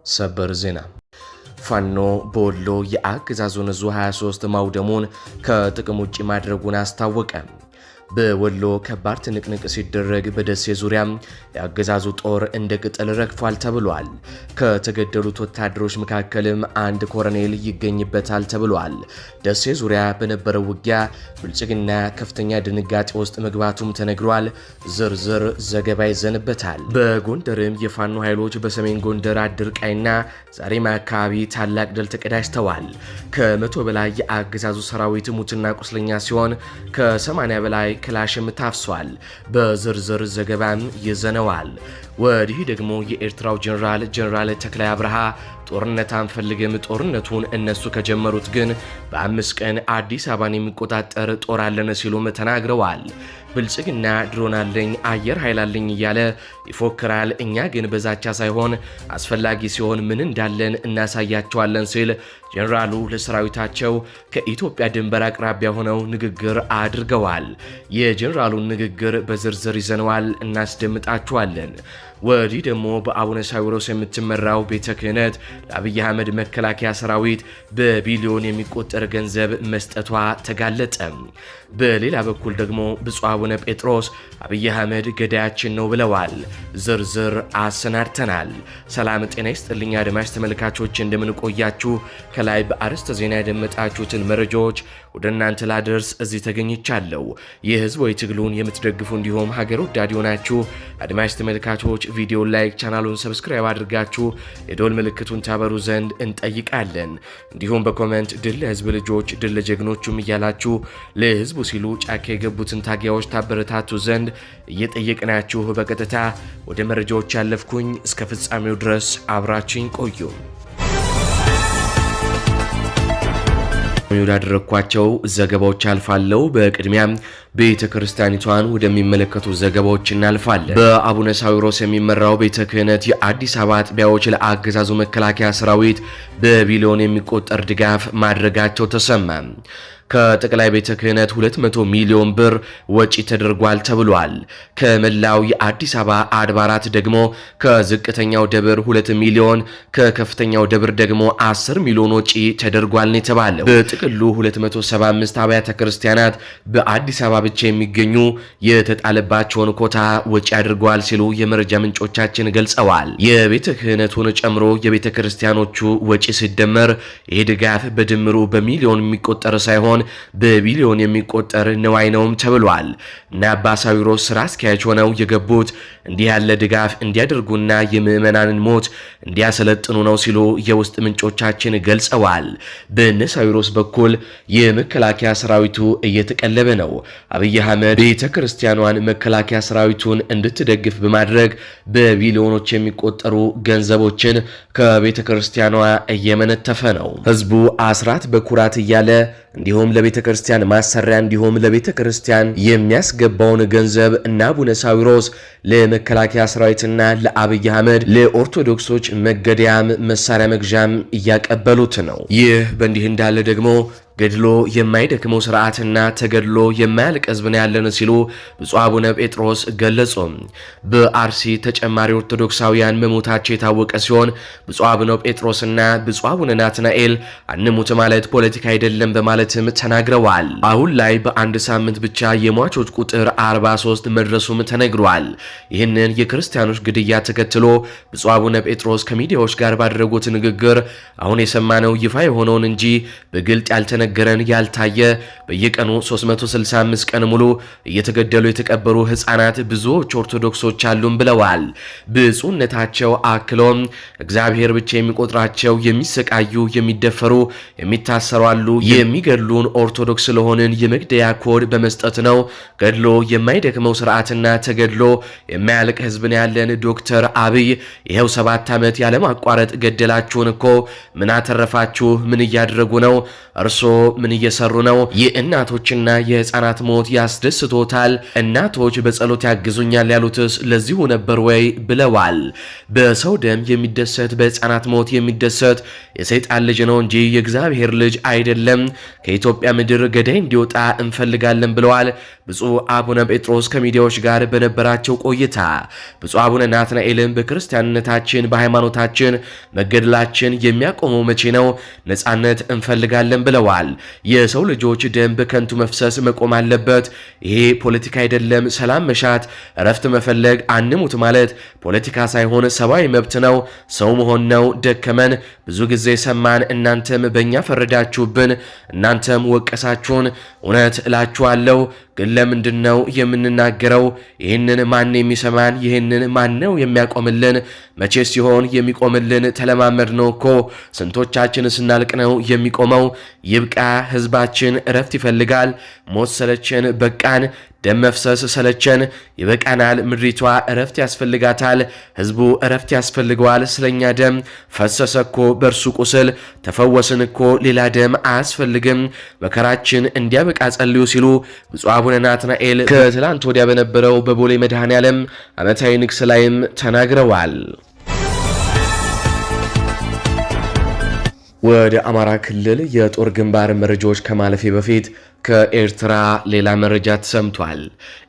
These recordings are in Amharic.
ሰበር ዜና ፋኖ በወሎ የአገዛዙን ዙ 23 ማውደሙን ከጥቅም ውጪ ማድረጉን አስታወቀ። በወሎ ከባድ ትንቅንቅ ሲደረግ በደሴ ዙሪያ የአገዛዙ ጦር እንደ ቅጠል ረግፏል ተብሏል። ከተገደሉት ወታደሮች መካከልም አንድ ኮሎኔል ይገኝበታል ተብሏል። ደሴ ዙሪያ በነበረው ውጊያ ብልጽግና ከፍተኛ ድንጋጤ ውስጥ መግባቱም ተነግሯል። ዝርዝር ዘገባ ይዘንበታል። በጎንደርም የፋኖ ኃይሎች በሰሜን ጎንደር አድርቃይና ዛሬማ አካባቢ ታላቅ ድል ተቀዳጅተዋል። ከ100 በላይ የአገዛዙ ሰራዊት ሙትና ቁስለኛ ሲሆን ከ80 በላይ ክላሽም ታፍሷል። በዝርዝር ዘገባም ይዘነዋል። ወዲህ ደግሞ የኤርትራው ጀነራል ተክላይ አብርሃ ጦርነት አንፈልግም፣ ጦርነቱን እነሱ ከጀመሩት ግን በ5 ቀን አዲስ አበባን የሚቆጣጠር ጦር አለን ሲሉም ተናግረዋል። ብልጽግና ድሮን አለኝ አየር ኃይል አለኝ እያለ ይፎክራል። እኛ ግን በዛቻ ሳይሆን አስፈላጊ ሲሆን ምን እንዳለን እናሳያቸዋለን ሲል ጀነራሉ ለሰራዊታቸው ከኢትዮጵያ ድንበር አቅራቢያ ሆነው ንግግር አድርገዋል። የጀነራሉን ንግግር በዝርዝር ይዘነዋል፣ እናስደምጣችኋለን። ወዲህ ደግሞ በአቡነ ሳዊሮስ የምትመራው ቤተ ክህነት ለአብይ አህመድ መከላከያ ሰራዊት በቢሊዮን የሚቆጠር ገንዘብ መስጠቷ ተጋለጠ። በሌላ በኩል ደግሞ ብፁዕ አቡነ ጴጥሮስ አብይ አህመድ ገዳያችን ነው ብለዋል። ዝርዝር አሰናድተናል። ሰላም ጤና ይስጥልኝ አድማጭ ተመልካቾች፣ እንደምንቆያችሁ ከላይ በአርዕስተ ዜና ያደመጣችሁትን መረጃዎች ወደ እናንተ ላደርስ እዚህ ተገኝቻለሁ። የህዝባዊ ትግሉን የምትደግፉ እንዲሁም ሀገር ወዳድ የሆናችሁ አድማጭ ተመልካቾች ቪዲዮ ላይክ፣ ቻናሉን ሰብስክራይብ አድርጋችሁ የዶል ምልክቱን ታበሩ ዘንድ እንጠይቃለን። እንዲሁም በኮሜንት ድል ለህዝብ ልጆች ድል ለጀግኖቹም እያላችሁ ለህዝቡ ሲሉ ጫካ የገቡትን ታጋዮች ታበረታቱ ዘንድ እየጠየቅናችሁ በቀጥታ ወደ መረጃዎች ያለፍኩኝ፣ እስከ ፍጻሜው ድረስ አብራችኝ ቆዩ። ወዳደረኳቸው ዘገባዎች አልፋለሁ። በቅድሚያ ቤተ ክርስቲያኒቷን ወደሚመለከቱ ዘገባዎች እናልፋለን። በአቡነ ሳዊሮስ የሚመራው ቤተ ክህነት የአዲስ አበባ አጥቢያዎች ለአገዛዙ መከላከያ ሰራዊት በቢሊዮን የሚቆጠር ድጋፍ ማድረጋቸው ተሰማ። ከጠቅላይ ቤተ ክህነት 200 ሚሊዮን ብር ወጪ ተደርጓል ተብሏል። ከመላው የአዲስ አበባ አድባራት ደግሞ ከዝቅተኛው ደብር 2 ሚሊዮን ከከፍተኛው ደብር ደግሞ 10 ሚሊዮን ወጪ ተደርጓል ነው የተባለው። በጥቅሉ 275 አብያተ ክርስቲያናት በአዲስ አበባ ብቻ የሚገኙ የተጣለባቸውን ኮታ ወጪ አድርገዋል ሲሉ የመረጃ ምንጮቻችን ገልጸዋል። የቤተ ክህነቱን ጨምሮ የቤተ ክርስቲያኖቹ ወጪ ሲደመር ይህ ድጋፍ በድምሩ በሚሊዮን የሚቆጠር ሳይሆን በቢሊዮን የሚቆጠር ነዋይ ነውም ተብሏል። እና አባ ሳዊሮስ ስራ አስኪያጅ ሆነው የገቡት እንዲህ ያለ ድጋፍ እንዲያደርጉና የምዕመናንን ሞት እንዲያሰለጥኑ ነው ሲሉ የውስጥ ምንጮቻችን ገልጸዋል። በእነ ሳዊሮስ በኩል የመከላከያ ሰራዊቱ እየተቀለበ ነው። አብይ አህመድ ቤተ ክርስቲያኗን መከላከያ ሰራዊቱን እንድትደግፍ በማድረግ በቢሊዮኖች የሚቆጠሩ ገንዘቦችን ከቤተ ክርስቲያኗ እየመነተፈ ነው። ህዝቡ አስራት በኩራት እያለ እንዲሁም ለቤተ ክርስቲያን ማሰሪያ እንዲሁም ለቤተ ክርስቲያን የሚያስገባውን ገንዘብ እና አቡነ ሳዊሮስ ለመከላከያ ሰራዊትና ለአብይ አህመድ ለኦርቶዶክሶች መገደያም መሳሪያ መግዣም እያቀበሉት ነው። ይህ በእንዲህ እንዳለ ደግሞ ገድሎ የማይደክመው ስርዓትና ተገድሎ የማያልቅ ህዝብ ነው ያለን ሲሉ ብፁዕ አቡነ ጴጥሮስ ገለጹ። በአርሲ ተጨማሪ ኦርቶዶክሳውያን መሞታቸው የታወቀ ሲሆን ብፁዕ አቡነ ጴጥሮስና ብፁዕ አቡነ ናትናኤል አንሙት ማለት ፖለቲካ አይደለም በማለትም ተናግረዋል። አሁን ላይ በአንድ ሳምንት ብቻ የሟቾች ቁጥር 43 መድረሱም ተነግሯል። ይህንን የክርስቲያኖች ግድያ ተከትሎ ብፁዕ አቡነ ጴጥሮስ ከሚዲያዎች ጋር ባደረጉት ንግግር አሁን የሰማነው ይፋ የሆነውን እንጂ በግልጥ ነገረን ያልታየ በየቀኑ 365 ቀን ሙሉ እየተገደሉ የተቀበሩ ህፃናት ብዙዎች ኦርቶዶክሶች አሉን ብለዋል። ብፁዕነታቸው አክሎም እግዚአብሔር ብቻ የሚቆጥራቸው የሚሰቃዩ፣ የሚደፈሩ፣ የሚታሰሩ አሉ። የሚገድሉን ኦርቶዶክስ ስለሆንን የመግደያ ኮድ በመስጠት ነው። ገድሎ የማይደክመው ስርዓትና ተገድሎ የማያልቅ ህዝብን ያለን ዶክተር አብይ ይሄው 7 ዓመት ያለማቋረጥ ገደላችሁን እኮ ምን አተረፋችሁ? ምን እያደረጉ ነው? እርሶ ምን እየሰሩ ነው? የእናቶችና የህፃናት ሞት ያስደስቶታል? እናቶች በጸሎት ያግዙኛል ያሉትስ ለዚሁ ነበር ወይ ብለዋል። በሰው ደም የሚደሰት በህፃናት ሞት የሚደሰት የሰይጣን ልጅ ነው እንጂ የእግዚአብሔር ልጅ አይደለም። ከኢትዮጵያ ምድር ገዳይ እንዲወጣ እንፈልጋለን ብለዋል ብፁዕ አቡነ ጴጥሮስ ከሚዲያዎች ጋር በነበራቸው ቆይታ ብፁዕ አቡነ ናትናኤልም በክርስቲያንነታችን በሃይማኖታችን መገደላችን የሚያቆመው መቼ ነው? ነጻነት እንፈልጋለን ብለዋል። የሰው ልጆች ደም በከንቱ መፍሰስ መቆም አለበት። ይሄ ፖለቲካ አይደለም። ሰላም መሻት፣ እረፍት መፈለግ፣ አንሙት ማለት ፖለቲካ ሳይሆን ሰብአዊ መብት ነው። ሰው መሆን ነው። ደከመን፣ ብዙ ጊዜ ሰማን። እናንተም በእኛ ፈረዳችሁብን፣ እናንተም ወቀሳችሁን። እውነት እላችኋለሁ ግን ለምንድን ነው የምንናገረው? ይህንን ማን የሚሰማን? ይህንን ማን ነው የሚያቆምልን? መቼ ሲሆን የሚቆምልን? ተለማመድ ነው እኮ ስንቶቻችን ስናልቅ ነው የሚቆመው? ይብቃ። ህዝባችን እረፍት ይፈልጋል። ሞት ሰለቸን፣ በቃን። ደም መፍሰስ ሰለቸን፣ ይበቃናል። ምድሪቷ እረፍት ያስፈልጋታል። ህዝቡ እረፍት ያስፈልገዋል። ስለኛ ደም ፈሰሰ እኮ በእርሱ ቁስል ተፈወስን እኮ ሌላ ደም አያስፈልግም። መከራችን እንዲያበቃ ጸልዩ ሲሉ ብፁዕ አቡነ ናትናኤል ከትላንት ወዲያ በነበረው በቦሌ መድኃኔዓለም ዓመታዊ ንግስ ላይም ተናግረዋል። ወደ አማራ ክልል የጦር ግንባር መረጃዎች ከማለፌ በፊት ከኤርትራ ሌላ መረጃ ተሰምቷል።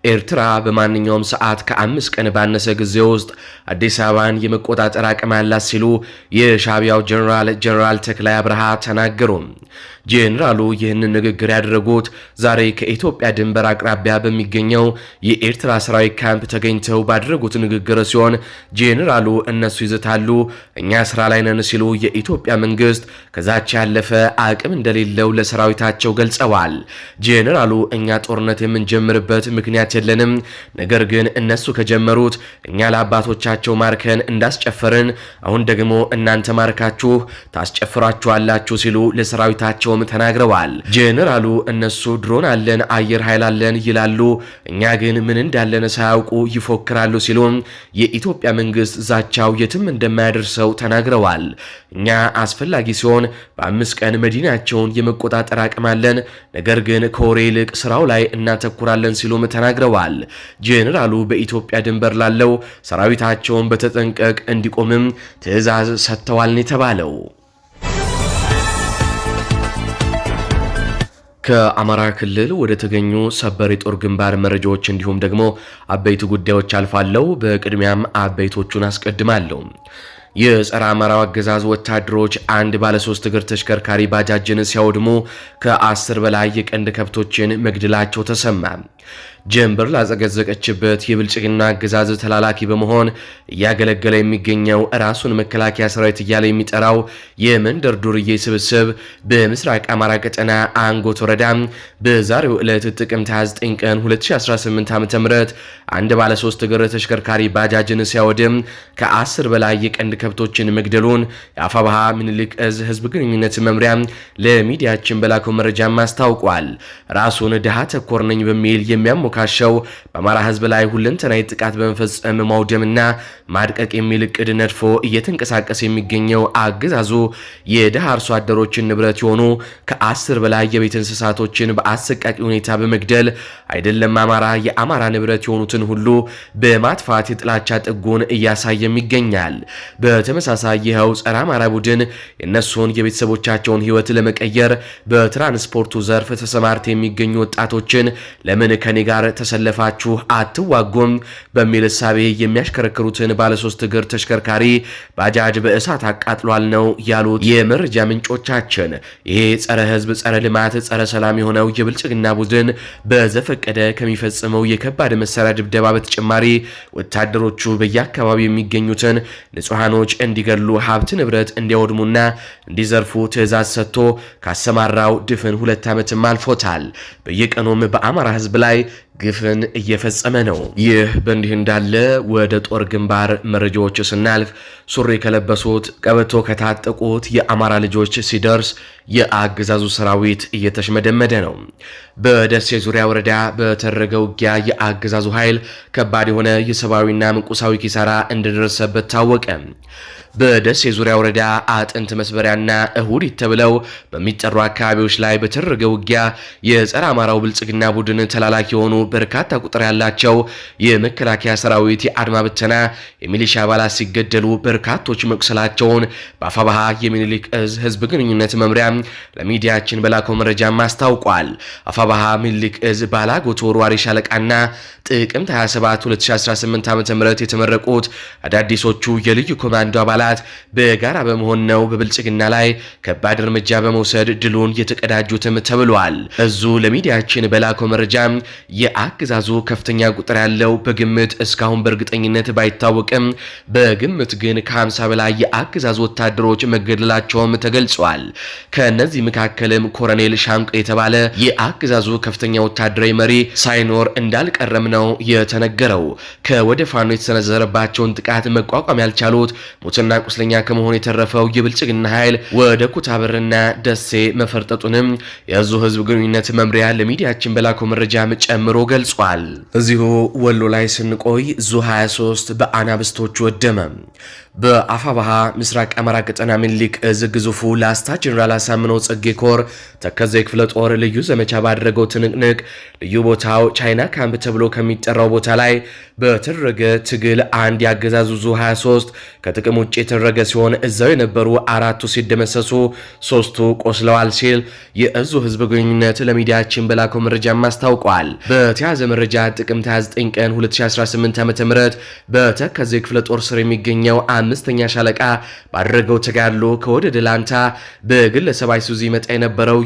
ኤርትራ በማንኛውም ሰዓት ከ5 ቀን ባነሰ ጊዜ ውስጥ አዲስ አበባን የመቆጣጠር አቅም አላት ሲሉ የሻዕቢያው ጀነራል ተክላይ አብርሃ ተናገሩ። ጄኔራሉ ይህንን ንግግር ያደረጉት ዛሬ ከኢትዮጵያ ድንበር አቅራቢያ በሚገኘው የኤርትራ ሰራዊት ካምፕ ተገኝተው ባደረጉት ንግግር ሲሆን ጄኔራሉ እነሱ ይዘታሉ፣ እኛ ስራ ላይ ነን ሲሉ የኢትዮጵያ መንግስት ከዛች ያለፈ አቅም እንደሌለው ለሰራዊታቸው ገልጸዋል። ጄኔራሉ እኛ ጦርነት የምንጀምርበት ምክንያት የለንም፣ ነገር ግን እነሱ ከጀመሩት እኛ ለአባቶቻቸው ማርከን እንዳስጨፈርን አሁን ደግሞ እናንተ ማርካችሁ ታስጨፍራችኋላችሁ ሲሉ ለሰራዊታቸውም ተናግረዋል። ጄኔራሉ እነሱ ድሮን አለን፣ አየር ኃይል አለን ይላሉ፣ እኛ ግን ምን እንዳለን ሳያውቁ ይፎክራሉ ሲሉ የኢትዮጵያ መንግስት ዛቻው የትም እንደማያደርሰው ተናግረዋል። እኛ አስፈላጊ ሲሆን በ5 ቀን መዲናቸውን የመቆጣጠር አቅም አለን፣ ነገር ግን ከወሬ ይልቅ ስራው ላይ እናተኩራለን ሲሉም ተናግረዋል። ጄኔራሉ በኢትዮጵያ ድንበር ላለው ሰራዊታቸውን በተጠንቀቅ እንዲቆምም ትዕዛዝ ሰጥተዋል ነው የተባለው። ከአማራ ክልል ወደ ተገኙ ሰበር የጦር ግንባር መረጃዎች እንዲሁም ደግሞ አበይት ጉዳዮች አልፋለሁ። በቅድሚያም አበይቶቹን አስቀድማለሁ። የጸረ አማራው አገዛዝ ወታደሮች አንድ ባለ 3 እግር ተሽከርካሪ ባጃጅን ሲያወድሙ ከ10 በላይ የቀንድ ከብቶችን መግደላቸው ተሰማ። ጀንበር ላዘገዘቀችበት የብልጽግና አገዛዝ ተላላኪ በመሆን እያገለገለ የሚገኘው ራሱን መከላከያ ሰራዊት እያለ የሚጠራው የመንደር ዱርዬ ስብስብ በምስራቅ አማራ ቀጠና አንጎት ወረዳ በዛሬው ዕለት ጥቅምት 29 ቀን 2018 ዓ.ም አንድ ባለ 3 እግር ተሽከርካሪ ባጃጅን ሲያወድም ከ10 በላይ የቀንድ ከብቶችን መግደሉን የአፋባሃ ምኒልክ እዝ ህዝብ ግንኙነት መምሪያ ለሚዲያችን በላከው መረጃም አስታውቋል። ራሱን ድሃ ተኮር ነኝ በሚል የሚያሞካሸው በአማራ ህዝብ ላይ ሁለንተናዊ ጥቃት በመፈጸም ማውደምና ማድቀቅ የሚል እቅድ ነድፎ እየተንቀሳቀሰ የሚገኘው አገዛዙ የድሃ አርሶ አደሮችን ንብረት የሆኑ ከ10 በላይ የቤት እንስሳቶችን በአሰቃቂ ሁኔታ በመግደል አይደለም አማራ የአማራ ንብረት የሆኑትን ሁሉ በማጥፋት የጥላቻ ጥጉን እያሳየም ይገኛል። በተመሳሳይ ይኸው ጸረ አማራ ቡድን የነሱን የቤተሰቦቻቸውን ህይወት ለመቀየር በትራንስፖርቱ ዘርፍ ተሰማርተው የሚገኙ ወጣቶችን ለምን ከኔ ጋር ተሰለፋችሁ አትዋጉም በሚል እሳቤ የሚያሽከረክሩትን ባለ 3 እግር ተሽከርካሪ ባጃጅ በእሳት አቃጥሏል ነው ያሉት የመረጃ ምንጮቻችን። ይሄ ጸረ ህዝብ፣ ጸረ ልማት፣ ጸረ ሰላም የሆነው የብልጽግና ቡድን በዘፈቀደ ከሚፈጽመው የከባድ መሳሪያ ድብደባ በተጨማሪ ወታደሮቹ በየአካባቢው የሚገኙትን ንጹሃኖች እንዲገሉ ሀብት ንብረት እንዲያወድሙና እንዲዘርፉ ትዕዛዝ ሰጥቶ ካሰማራው ድፍን 2 ዓመትም አልፎታል። በየቀኑም በአማራ ህዝብ ላይ ግፍን እየፈጸመ ነው። ይህ በእንዲህ እንዳለ ወደ ጦር ግንባር መረጃዎች ስናልፍ ሱሪ ከለበሱት ቀበቶ ከታጠቁት የአማራ ልጆች ሲደርስ የአገዛዙ ሰራዊት እየተሽመደመደ ነው። በደሴ ዙሪያ ወረዳ በተደረገ ውጊያ የአገዛዙ ኃይል ከባድ የሆነ የሰብአዊና ቁሳዊ ኪሳራ እንደደረሰበት ታወቀ። በደሴ ዙሪያ ወረዳ አጥንት መስበሪያና እሁድ ተብለው በሚጠሩ አካባቢዎች ላይ በተደረገ ውጊያ የጸረ አማራው ብልጽግና ቡድን ተላላኪ የሆኑ በርካታ ቁጥር ያላቸው የመከላከያ ሰራዊት፣ የአድማ ብተና፣ የሚሊሻ አባላት ሲገደሉ በርካቶች መቁሰላቸውን በአፋባሃ የሚኒሊክ እዝ ህዝብ ግንኙነት መምሪያ ለሚዲያችን በላከው መረጃ ማስታውቋል። አፋባሃ ሚኒልክ እዝ ባላጎት ወርዋሪ ሻለቃና ጥቅምት 27 2018 ዓ.ም የተመረቁት አዳዲሶቹ የልዩ ኮማንዶ አባላት በጋራ በመሆን ነው በብልጽግና ላይ ከባድ እርምጃ በመውሰድ ድሉን የተቀዳጁትም ተብሏል። እዙ ለሚዲያችን በላከው መረጃ የአገዛዙ ከፍተኛ ቁጥር ያለው በግምት እስካሁን በእርግጠኝነት ባይታወቅም በግምት ግን ከ50 በላይ የአገዛዙ ወታደሮች መገደላቸውም ተገልጿል። ከነዚህ መካከልም ኮሎኔል ሻንቆ የተባለ የአገዛዙ ከፍተኛ ወታደራዊ መሪ ሳይኖር እንዳልቀረም ነው የተነገረው። ከወደ ፋኖ የተሰነዘረባቸውን ጥቃት መቋቋም ያልቻሉት ሙትና ቁስለኛ ከመሆን የተረፈው የብልጽግና ኃይል ወደ ኩታበርና ደሴ መፈርጠጡንም የዙ ህዝብ ግንኙነት መምሪያ ለሚዲያችን በላከው መረጃም ጨምሮ ገልጿል። እዚሁ ወሎ ላይ ስንቆይ ዙ 23 በአናብስቶች ወደመ። በአፋባሃ ምስራቅ አማራ ቀጠና ሚኒልክ እዝ ግዙፉ ላስታ ጀነራል አሳምነው ጽጌ ኮር ተከዘ ክፍለ ጦር ልዩ ዘመቻ ባደረገው ትንቅንቅ ልዩ ቦታው ቻይና ካምፕ ተብሎ ከሚጠራው ቦታ ላይ በተደረገ ትግል አንድ ያገዛዙ ዙ 23 ከጥቅም ውጭ የተደረገ ሲሆን እዛው የነበሩ አራቱ ሲደመሰሱ ሶስቱ ቆስለዋል ሲል የእዙ ህዝብ ግንኙነት ለሚዲያችን በላከው መረጃ አስታውቋል። በተያዘ መረጃ ጥቅምት 29 ቀን 2018 ዓ.ም በተከዘ ክፍለ ጦር ስር የሚገኘው አምስተኛ ሻለቃ ባደረገው ተጋድሎ ከወደ ደላንታ በግለሰብ አይሱዚ መጣ የነበረው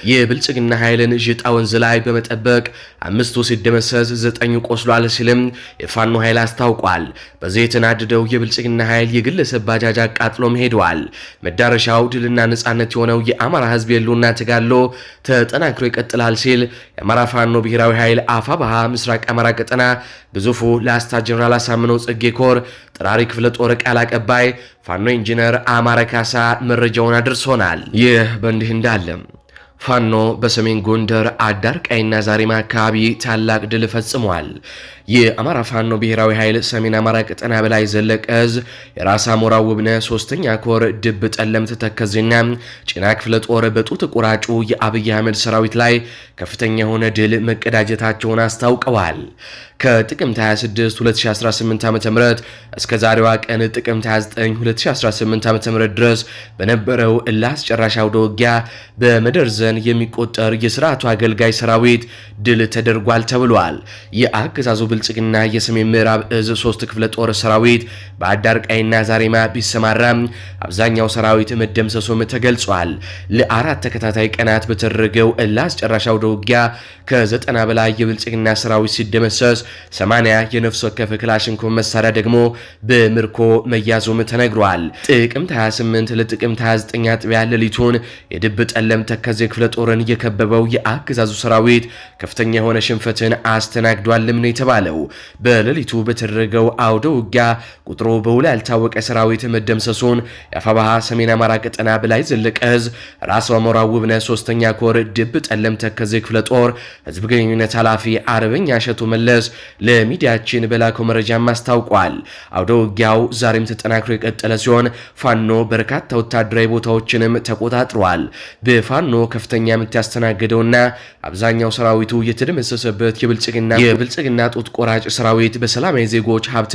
የብልጽግና ኃይልን ጅጣ ወንዝ ላይ በመጠበቅ አምስቱ ሲደመሰስ 9 ቆስሏል ሲልም የፋኖ ኃይል አስታውቋል። በዚህ የተናደደው የብልጽግና ኃይል የግለሰብ ባጃጅ አቃጥሎም ሄዷል። መዳረሻው ድልና ነጻነት የሆነው የአማራ ህዝብ የሉና ተጋድሎ ተጠናክሮ ይቀጥላል ሲል የአማራ ፋኖ ብሔራዊ ኃይል አፋባሃ ምስራቅ አማራ ቀጠና ግዙፉ ላስታ ጀነራል አሳምነው ጽጌ ኮር ጥራሪ ክፍለ ጦር ቃል አቀባይ ፋኖ ኢንጂነር አማረ ካሳ መረጃውን አድርሶናል። ይህ በእንዲህ እንዳለ ፋኖ በሰሜን ጎንደር አዳርቃይና ዛሬማ አካባቢ ታላቅ ድል ፈጽሟል። የአማራ ፋኖ ብሔራዊ ኃይል ሰሜን አማራ ቀጠና በላይ ዘለቀ እዝ የራስ አሞራ ውብነ 3ኛ ኮር ድብ ጠለምት ተከዝና ጭና ክፍለ ጦር በጡት ቁራጩ የአብይ አህመድ ሰራዊት ላይ ከፍተኛ የሆነ ድል መቀዳጀታቸውን አስታውቀዋል። ከጥቅምት 26 2018 ዓ.ም እስከ ዛሬዋ ቀን ጥቅምት 29 2018 ዓ.ም ድረስ በነበረው አስጨራሽ አውደ ውጊያ በመደርዘን የሚቆጠር የሥርዓቱ አገልጋይ ሰራዊት ድል ተደርጓል ተብሏል። የአገዛዙ ብልጽግና የሰሜን ምዕራብ እዝ 3 ክፍለ ጦር ሰራዊት በአዳርቃይና ዛሬማ ቢሰማራም አብዛኛው ሰራዊት መደምሰሱም ተገልጿል። ለአራት ተከታታይ ቀናት በተደረገው አስጨራሽ አውደ ውጊያ ከ90 በላይ የብልጽግና ሰራዊት ሲደመሰስ 80 የነፍስ ወከፍ ክላሽንኮቭ መሳሪያ ደግሞ በምርኮ መያዙም ተነግሯል። ጥቅምት 28 ለጥቅምት 29 አጥቢያ ሌሊቱን የድብ ጠለም ተከዜ ክፍለ ጦርን የከበበው የአገዛዙ ሰራዊት ከፍተኛ የሆነ ሽንፈትን አስተናግዷልም ነው የተባለው። በሌሊቱ በተደረገው አውደ ውጊያ ቁጥሩ በውል ያልታወቀ ሰራዊት መደምሰሱን የአፋባሃ ሰሜን አማራ ቀጠና በላይ ዘለቀ እዝ ራስ አሞራ ውብነ 3ኛ ኮር ድብ ጠለም ተከዜ ክፍለ ጦር ህዝብ ግንኙነት ኃላፊ አርበኛ እሸቱ መለስ ለሚዲያችን በላከው መረጃ አስታውቋል። አውደ ውጊያው ዛሬም ተጠናክሮ የቀጠለ ሲሆን ፋኖ በርካታ ወታደራዊ ቦታዎችንም ተቆጣጥሯል። በፋኖ ከፍተኛ ምት ያስተናገደውና አብዛኛው ሰራዊቱ የተደመሰሰበት የብልጽግና ጡት ቆራጭ ሰራዊት በሰላማዊ ዜጎች ሀብት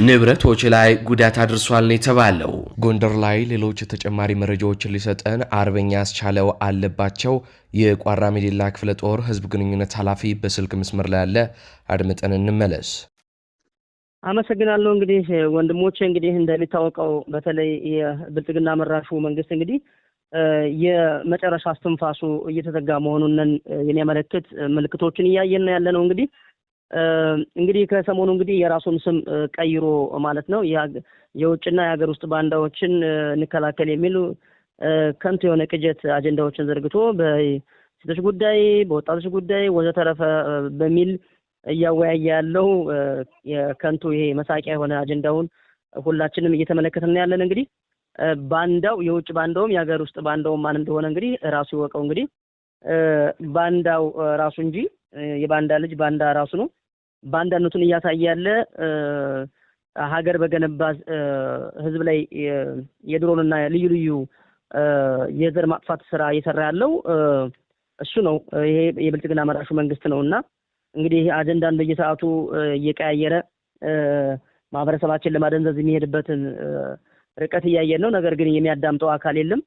ንብረቶች ላይ ጉዳት አድርሷል ነው የተባለው። ጎንደር ላይ ሌሎች ተጨማሪ መረጃዎችን ሊሰጠን አርበኛ አስቻለው አለባቸው የቋራ ሜዲላ ክፍለ ጦር ህዝብ ግንኙነት ኃላፊ በስልክ መስመር ላይ ያለ አድምጠን እንመለስ። አመሰግናለሁ። እንግዲህ ወንድሞቼ እንግዲህ እንደሚታወቀው በተለይ የብልጽግና መራሹ መንግስት እንግዲህ የመጨረሻ አስተንፋሱ እየተዘጋ መሆኑን የሚያመለክት ምልክቶችን እያየን ያለ ነው። እንግዲህ ከሰሞኑ እንግዲህ የራሱን ስም ቀይሮ ማለት ነው የውጭና የሀገር ውስጥ ባንዳዎችን እንከላከል የሚሉ ከንቱ የሆነ ቅጀት አጀንዳዎችን ዘርግቶ በሴቶች ጉዳይ፣ በወጣቶች ጉዳይ ወዘተረፈ በሚል እያወያየ ያለው የከንቱ ይሄ መሳቂያ የሆነ አጀንዳውን ሁላችንም እየተመለከትን ያለን። እንግዲህ ባንዳው የውጭ ባንዳውም የሀገር ውስጥ ባንዳውም ማን እንደሆነ እንግዲህ ራሱ ይወቀው። እንግዲህ ባንዳው ራሱ እንጂ የባንዳ ልጅ ባንዳ ራሱ ነው። ባንዳነቱን እያሳየ ያለ ሀገር በገነባ ህዝብ ላይ የድሮንና ልዩ ልዩ የዘር ማጥፋት ስራ እየሰራ ያለው እሱ ነው። ይሄ የብልጽግና መራሹ መንግስት ነውና እንግዲህ አጀንዳን በየሰዓቱ እየቀያየረ ማህበረሰባችን ለማደንዘዝ የሚሄድበትን ርቀት እያየን ነው። ነገር ግን የሚያዳምጠው አካል የለም።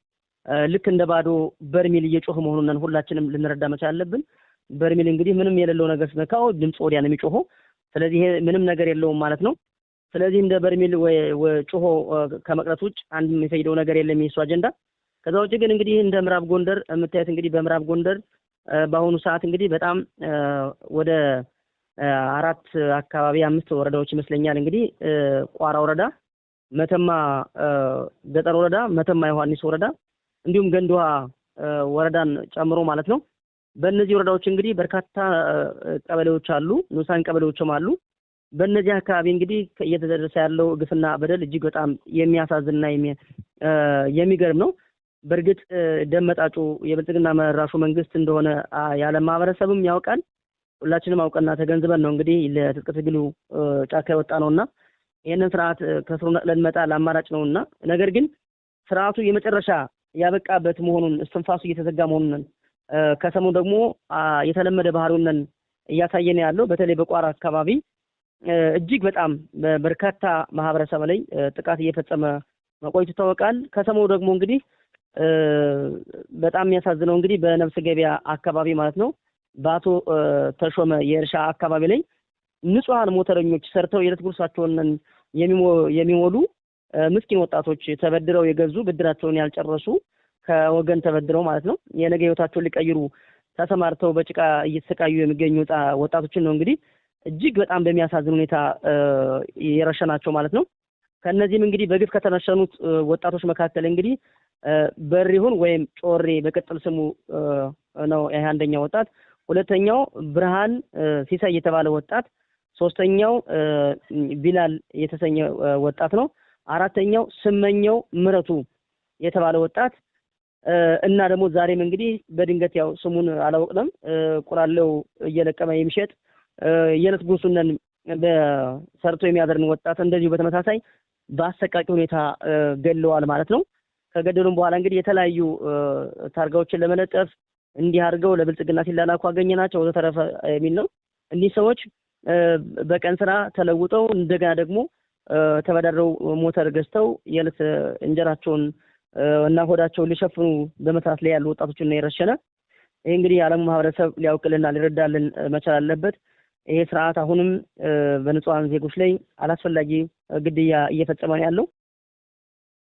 ልክ እንደ ባዶ በርሜል እየጮኸ መሆኑን ሁላችንም ልንረዳ መቻል አለብን። በርሜል እንግዲህ ምንም የሌለው ነገር ሲነካው ድምጽ ወዲያ ነው የሚጮኸው። ስለዚህ ይሄ ምንም ነገር የለውም ማለት ነው። ስለዚህ እንደ በርሜል ወይ ጮሆ ከመቅረት ውጭ አንድ የሚፈይደው ነገር የለም የሱ አጀንዳ። ከዛ ውጭ ግን እንግዲህ እንደ ምዕራብ ጎንደር የምታዩት እንግዲህ በምዕራብ ጎንደር በአሁኑ ሰዓት እንግዲህ በጣም ወደ 5 ወረዳዎች ይመስለኛል እንግዲህ ቋራ ወረዳ፣ መተማ ገጠር ወረዳ፣ መተማ ዮሐንስ ወረዳ እንዲሁም ገንዷ ወረዳን ጨምሮ ማለት ነው። በእነዚህ ወረዳዎች እንግዲህ በርካታ ቀበሌዎች አሉ፣ ንዑሳን ቀበሌዎችም አሉ። በእነዚህ አካባቢ እንግዲህ እየተደረሰ ያለው ግፍና በደል እጅግ በጣም የሚያሳዝንና የሚገርም ነው። በእርግጥ ደመጣጩ የብልጽግና መራሹ መንግስት እንደሆነ ያለ ማህበረሰብም ያውቃል። ሁላችንም አውቀና ተገንዝበን ነው እንግዲህ ለትጥቅ ትግሉ ጫካ የወጣ ነውና ይሄንን ስርዓት ከስሩ ነቅለን መጣል አማራጭ ነውና፣ ነገር ግን ስርዓቱ የመጨረሻ ያበቃበት መሆኑን እስትንፋሱ እየተዘጋ መሆኑን ከሰሞኑ ደግሞ የተለመደ ባህሪውን እያሳየን ያለው በተለይ በቋራ አካባቢ እጅግ በጣም በርካታ ማህበረሰብ ላይ ጥቃት እየፈጸመ መቆየቱ ይታወቃል። ከሰሞኑ ደግሞ እንግዲህ በጣም የሚያሳዝነው እንግዲህ በነፍስ ገበያ አካባቢ ማለት ነው በአቶ ተሾመ የእርሻ አካባቢ ላይ ንጹሃን ሞተረኞች ሰርተው የዕለት ጉርሳቸውን የሚሞሉ ምስኪን ወጣቶች ተበድረው የገዙ ብድራቸውን ያልጨረሱ ከወገን ተበድረው ማለት ነው የነገ ህይወታቸውን ሊቀይሩ ተሰማርተው በጭቃ እየተሰቃዩ የሚገኙ ወጣቶችን ነው እንግዲህ እጅግ በጣም በሚያሳዝን ሁኔታ የረሸናቸው ማለት ነው። ከነዚህም እንግዲህ በግፍ ከተነሸኑት ወጣቶች መካከል እንግዲህ በሪሁን ወይም ጮሬ በቅጥል ስሙ ነው አንደኛው ወጣት፣ ሁለተኛው ብርሃን ሲሳይ የተባለ ወጣት፣ ሶስተኛው ቢላል የተሰኘ ወጣት ነው፣ አራተኛው ስመኛው ምረቱ የተባለ ወጣት እና ደግሞ ዛሬም እንግዲህ በድንገት ያው ስሙን አላወቅንም ቁራለው እየለቀመ የሚሸጥ የዕለት ጉርሱን በሰርቶ የሚያደርን ወጣት እንደዚሁ በተመሳሳይ በአሰቃቂ ሁኔታ ገለዋል ማለት ነው። ከገደሉም በኋላ እንግዲህ የተለያዩ ታርጋዎችን ለመለጠፍ እንዲህ አድርገው ለብልጽግና ሲላላኩ አገኘናቸው ወዘተረፈ የሚል ነው። እኒህ ሰዎች በቀን ስራ ተለውጠው እንደገና ደግሞ ተበዳድረው ሞተር ገዝተው የዕለት እንጀራቸውን እና ሆዳቸውን ሊሸፍኑ በመስራት ላይ ያሉ ወጣቶችን ነው የረሸነ። ይሄ እንግዲህ የዓለሙ ማህበረሰብ ሊያውቅልና ሊረዳልን መቻል አለበት። ይሄ ስርዓት አሁንም በንጹሃን ዜጎች ላይ አላስፈላጊ ግድያ እየፈጸመ ነው ያለው።